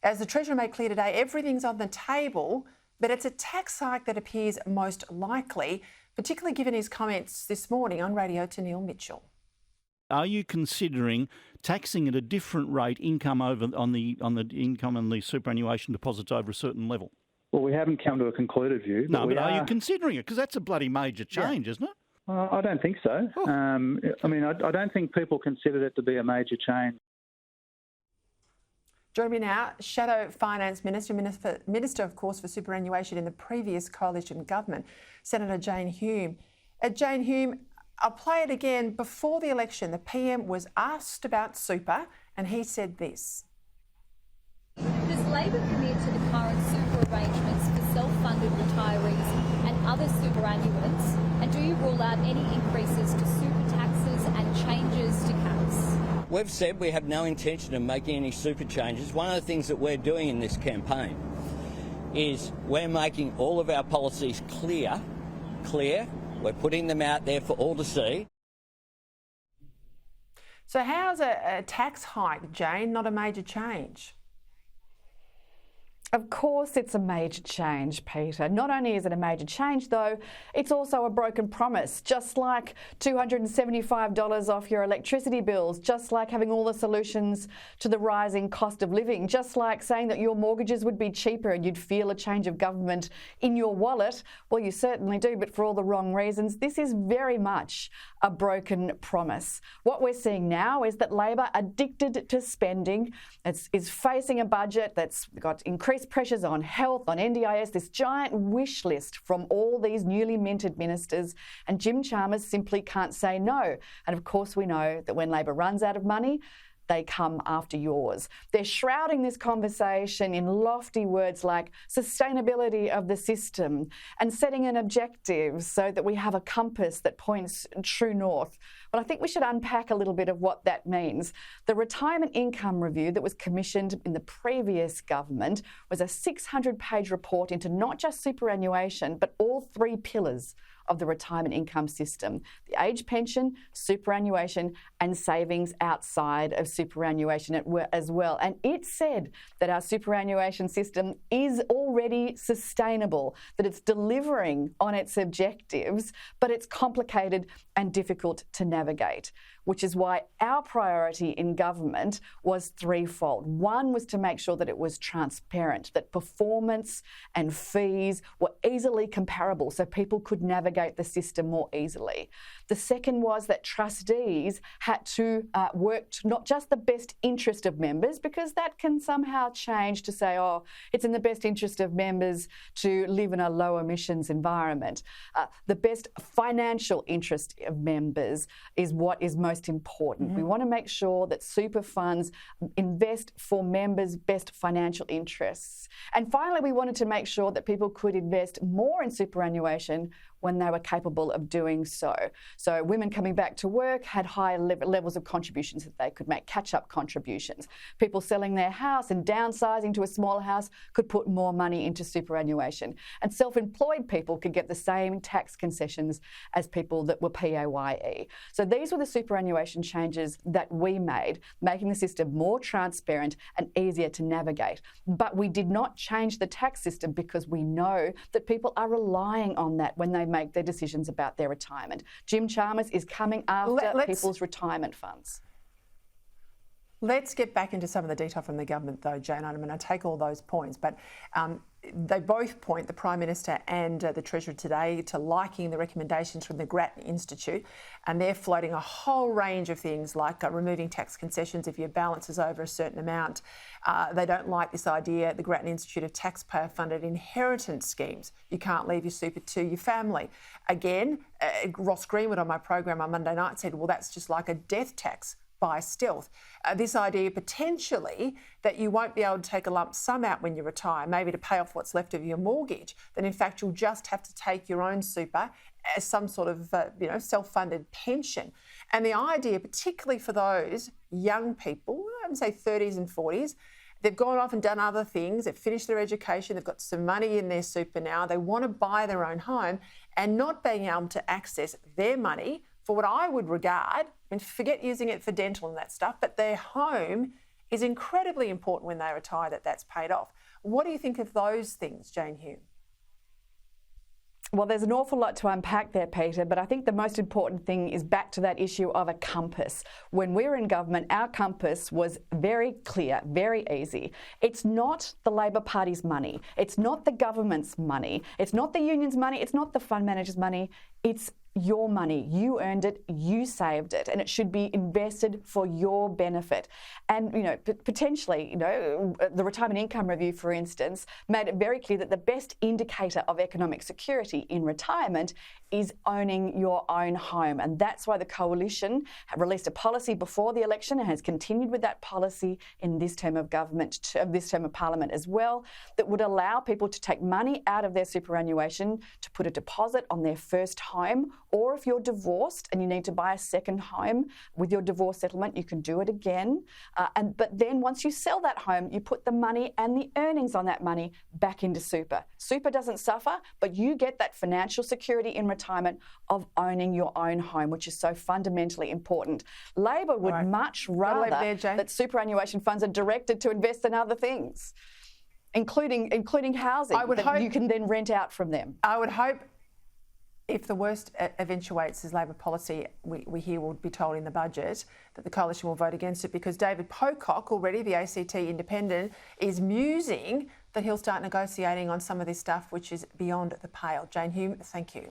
As the Treasurer made clear today, everything's on the table, but it's a tax hike that appears most likely, particularly given his comments this morning on radio to Neil Mitchell. Are you considering taxing at a different rate income over on the income and the superannuation deposits over a certain level? Well, we haven't come to a concluded view. But are you considering it? Because that's a bloody major change, isn't it? I don't think so. Oh. I don't think people consider it to be a major change. Joining me now, Shadow Finance Minister, of course, for superannuation in the previous coalition government, Senator Jane Hume. Jane Hume, I'll play it again. Before the election, the PM was asked about super, and he said this. Does Labor commit to the current super arrangements for self-funded retirees and other superannuants? And do you rule out any increases to super taxes and changes to caps? We've said we have no intention of making any super changes. One of the things that we're doing in this campaign is we're making all of our policies clear. We're putting them out there for all to see. So how's a tax hike, Jane, not a major change? Of course it's a major change, Peter. Not only is it a major change, though, it's also a broken promise, just like $275 off your electricity bills, just like having all the solutions to the rising cost of living, just like saying that your mortgages would be cheaper and you'd feel a change of government in your wallet. Well, you certainly do, but for all the wrong reasons. This is very much a broken promise. What we're seeing now is that Labor, addicted to spending, is facing a budget that's got increased pressures on health, on NDIS, this giant wish list from all these newly minted ministers, and Jim Chalmers simply can't say no. And of course we know that when Labor runs out of money, they come after yours. They're shrouding this conversation in lofty words like sustainability of the system and setting an objective so that we have a compass that points true north. But I think we should unpack a little bit of what that means. The Retirement Income Review that was commissioned in the previous government was a 600-page report into not just superannuation, but all three pillars of the retirement income system: the age pension, superannuation and savings outside of superannuation as well. And it said that our superannuation system is already sustainable, that it's delivering on its objectives, but it's complicated and difficult to navigate, which is why our priority in government was threefold. One was to make sure that it was transparent, that performance and fees were easily comparable so people could navigate the system more easily. The second was that trustees had to work to not just the best interest of members, because that can somehow change to say, oh, it's in the best interest of members to live in a low emissions environment. The best financial interest of members is what is most important. We want to make sure that super funds invest for members' best financial interests. And finally, we wanted to make sure that people could invest more in superannuation when they were capable of doing so. So women coming back to work had higher levels of contributions that they could make, catch-up contributions. People selling their house and downsizing to a smaller house could put more money into superannuation. And self-employed people could get the same tax concessions as people that were PAYE. So these were the superannuation changes that we made, making the system more transparent and easier to navigate. But we did not change the tax system because we know that people are relying on that when they make their decisions about their retirement. Jim Chalmers is coming after people's retirement funds. Let's get back into some of the detail from the government, though, Jane. I mean, I take all those points, but they both point, the Prime Minister and the Treasurer today, to liking the recommendations from the Grattan Institute, and they're floating a whole range of things like removing tax concessions if your balance is over a certain amount. They don't like this idea, the Grattan Institute, of taxpayer-funded inheritance schemes. You can't leave your super to your family. Again, Ross Greenwood on my program on Monday night said, well, that's just like a death tax by stealth. This idea potentially that you won't be able to take a lump sum out when you retire, maybe to pay off what's left of your mortgage, then in fact you'll just have to take your own super as some sort of self-funded pension. And the idea, particularly for those young people, I would say 30s and 40s, they've gone off and done other things, they've finished their education, they've got some money in their super now, they want to buy their own home, and not being able to access their money for what I would regard, and forget using it for dental and that stuff, but their home is incredibly important when they retire, that's paid off. What do you think of those things, Jane Hume? Well, there's an awful lot to unpack there, Peter, but I think the most important thing is back to that issue of a compass. When we were in government, our compass was very clear, very easy. It's not the Labor Party's money. It's not the government's money. It's not the union's money. It's not the fund manager's money. It's your money. You earned it, you saved it, and it should be invested for your benefit. And, potentially, the Retirement Income Review, for instance, made it very clear that the best indicator of economic security in retirement is owning your own home. And that's why the Coalition released a policy before the election and has continued with that policy in this term of government, this term of Parliament as well, that would allow people to take money out of their superannuation to put a deposit on their first home. Or if you're divorced and you need to buy a second home with your divorce settlement, you can do it again. But then once you sell that home, you put the money and the earnings on that money back into super. Super doesn't suffer, but you get that financial security in retirement of owning your own home, which is so fundamentally important. Labor would much rather that superannuation funds are directed to invest in other things, including housing that you can then rent out from them. I would hope, if the worst eventuates as Labor policy, we hear will be told in the budget, that the Coalition will vote against it, because David Pocock, already the ACT independent, is musing that he'll start negotiating on some of this stuff which is beyond the pale. Jane Hume, thank you.